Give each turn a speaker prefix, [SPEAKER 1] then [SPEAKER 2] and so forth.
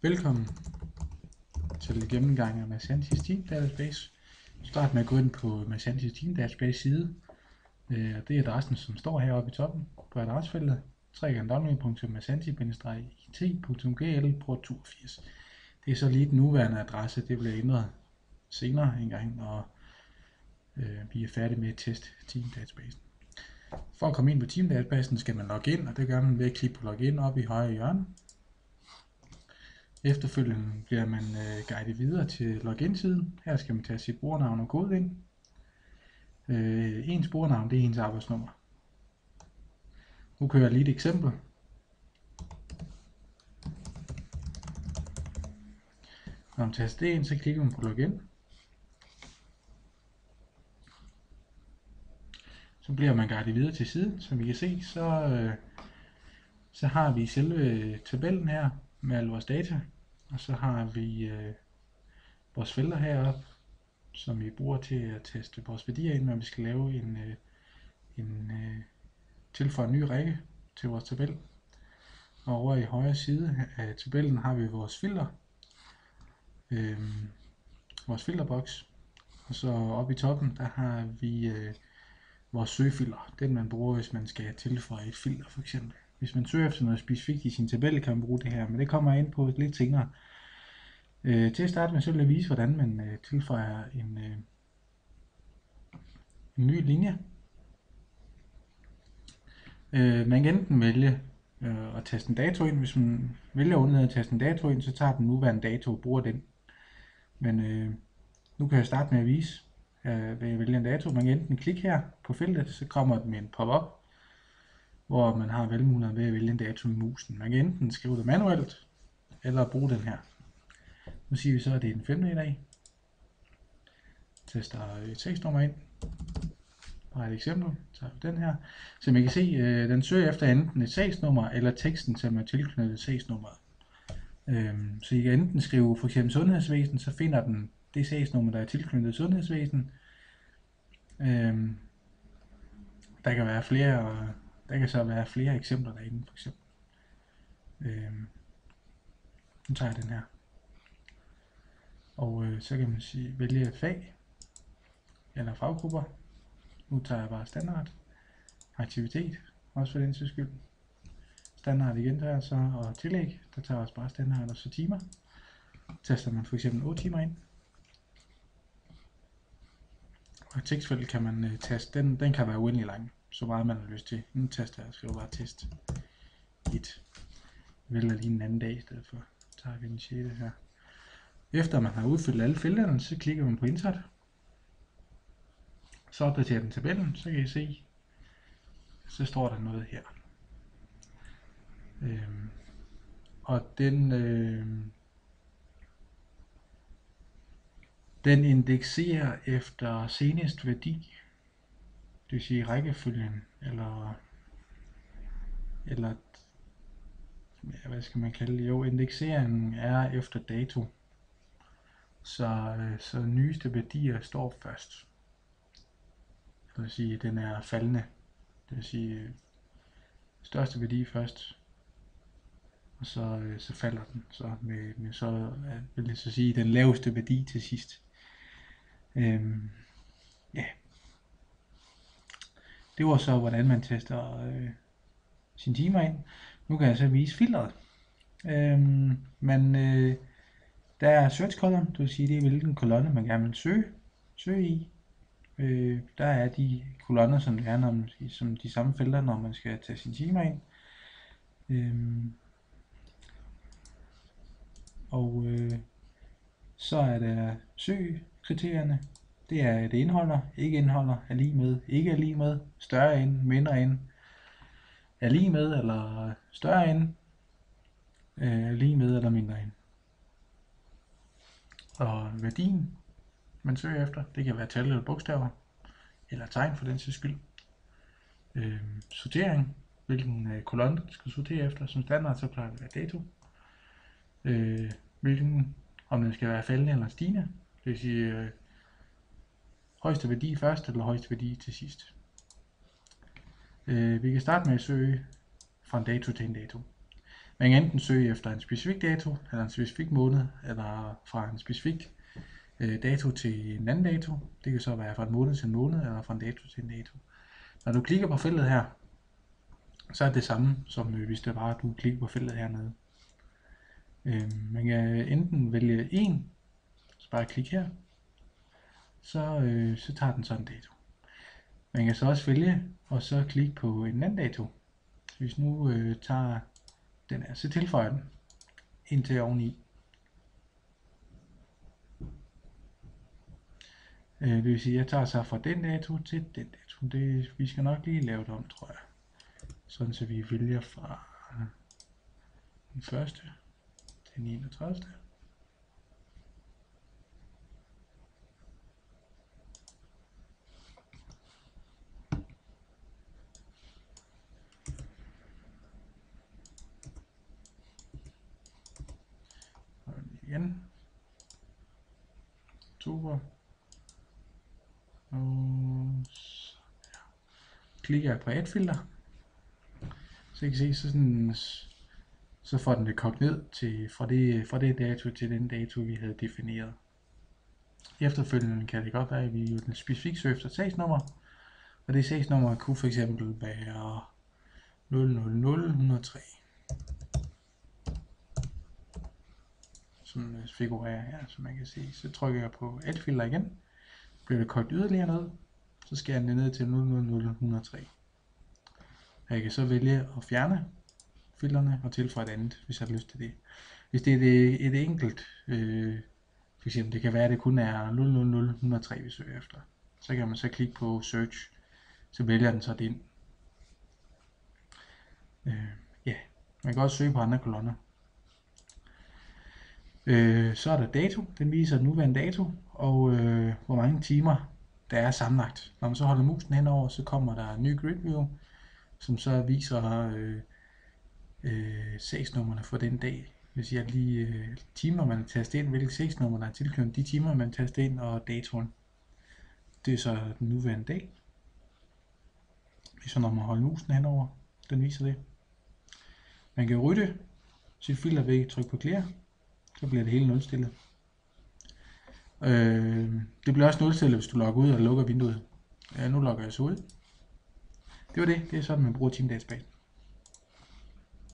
[SPEAKER 1] Velkommen til gennemgang af Masantis Team Database. Start med at gå ind på Masantis Team Database side. Det er adressen, som står heroppe i toppen på adressefeltet. www.masanti-it.gl port 82. Det er så lige den nuværende adresse. Det bliver ændret senere en gang, når vi er færdige med at teste Team Databasen. For at komme ind på Team Databasen skal man logge ind, og det gør man ved at klikke på Login oppe i højre hjørne. Efterfølgende bliver man guidet videre til login-siden. Her skal man tage sit brugernavn og kode ind. Ens brugernavn, det er ens arbejdsnummer. Nu kører jeg lige et eksempel. Når man taster det ind, så klikker man på login. Så bliver man guidet videre til siden. Som I kan se, så har vi selve tabellen her med alle vores data. Og så har vi vores felter heroppe, som vi bruger til at teste vores værdier ind, når vi skal lave tilføje en ny række til vores tabel. Og over i højre side af tabellen har vi vores filter, vores filterboks. Og så oppe i toppen, der har vi vores søgefilter, den man bruger, hvis man skal tilføje et filter for eksempel. Hvis man søger efter noget specifikt i sin tabel, kan man bruge det her, men det kommer jeg ind på lidt senere. Til at starte med, så vil jeg vise, hvordan man tilføjer en ny linje. Man kan enten vælge at taste en dato ind. Hvis man vælger at undlade at taste en dato ind, så tager den nuværende dato og bruger den. Men nu kan jeg starte med at vise, ved at vælge en dato. Man kan enten klikke her på feltet, så kommer den med en pop-up, hvor man har valgmuligheder ved at vælge en dato med musen. Man kan enten skrive det manuelt, eller bruge den her. Nu siger vi så, at det er den 5. i dag. Tester et tekstnummer ind. Bare et eksempel. Så tager vi den her. Så man kan se, den søger efter enten et sagsnummer eller teksten, som er tilknyttet sagsnummeret. Så I kan enten skrive for eksempel sundhedsvæsen, så finder den det sagsnummer, der er tilknyttet sundhedsvæsen. Der kan være flere, der kan så være flere eksempler derinde, for eksempel. Nu tager jeg den her. Og så kan man vælge fag eller faggrupper. Nu tager jeg bare standard, aktivitet, også for den sags skyld. Standard igen der så, og tillæg, der tager også bare standard og så timer. Taster man for eksempel 8 timer ind. Og tekstfeltet kan man taste, den kan være uendelig lang, så meget man har lyst til. Nu taster jeg, skriver bare test 1. Jeg vælger lige en anden dag i stedet for. Så tager vi den 6. her. Efter man har udfyldt alle felterne, så klikker man på insert. Så opdaterer den tabellen, så kan I se, så står der noget her. Og den indekserer efter seneste værdi, det vil sige rækkefølgen, eller hvad skal man kalde det? Jo, indekseringen er efter dato. Så nyeste værdier står først. Det vil sige, at den er faldende. Det vil sige, største værdi først, og så falder den så med så vil det så sige den laveste værdi til sidst. Ja. Det var så hvordan man tester sine timer ind. Nu kan jeg så vise filteret. Der er search column, det vil sige det er hvilken kolonne man gerne vil søge i. Der er de kolonner, som det er som de samme felter, når man skal tage sine timer ind. Så er der søgekriterierne. Det er det indeholder, ikke indeholder, er lige med, ikke er lige med, større end, mindre end, er lige med eller større end, er lige med eller mindre end. Og værdien man søger efter, det kan være tal eller bogstaver, eller tegn for den sags skyld. Sortering, hvilken kolonne du skal sortere efter, som standard så plejer det at være dato. Om den skal være faldende eller stigende, det vil sige højeste værdi først eller højeste værdi til sidst. Vi kan starte med at søge fra en dato til en dato. Man kan enten søge efter en specifik dato, eller en specifik måned, eller fra en specifik dato til en anden dato. Det kan så være fra en måned til en måned, eller fra en dato til en dato. Når du klikker på feltet her, så er det samme, som hvis det var, at du klikker på feltet hernede. Man kan enten vælge en, så bare klik her, så tager den sådan en dato. Man kan så også vælge, og så klikke på en anden dato. Så hvis nu tager den her, så tilføjer den ind til oveni. Det vil sige, at jeg tager så fra den dato til den dato. Vi skal nok lige lave det om, tror jeg. Sådan så vi vælger fra den første til den 31. Og igen. Oktober. Og så klikker jeg på Add filter. Så I kan se, så får den det kogt ned til fra det dato til den dato, vi havde defineret. Efterfølgende kan det godt være, at vi jo den specifikt søger efter sagsnummer, og det sagsnummer kunne for eksempel være 000103, som figurerer her, som man kan se. Så trykker jeg på Add filter igen, bliver det kogt yderligere ned, så skal jeg ned til 000103. Jeg kan så vælge at fjerne filterne og tilføje et andet, hvis jeg har lyst til det. Hvis det er et enkelt, for eksempel det kan være, at det kun er 000103, vi søger efter, så kan man så klikke på Search, så vælger den så det ind. Ja, man kan også søge på andre kolonner. Så er der dato, den viser den nuværende dato, og hvor mange timer der er sammenlagt. Når man så holder musen henover, så kommer der en ny grid view, som så viser sagsnummerne for den dag. Det vil sige, at lige timer, man taster ind, hvilke sagsnummer der er tilknyttet de timer, man taster ind, og datoen. Det er så den nuværende dag. Så når man holder musen henover, den viser det. Man kan rydde sit filter ved at trykke på clear, så bliver det hele nulstillet. Det bliver også nulstillet, hvis du logger ud og lukker vinduet. Nu logger jeg så ud. Det var det. Det er sådan, man bruger teamdatabase.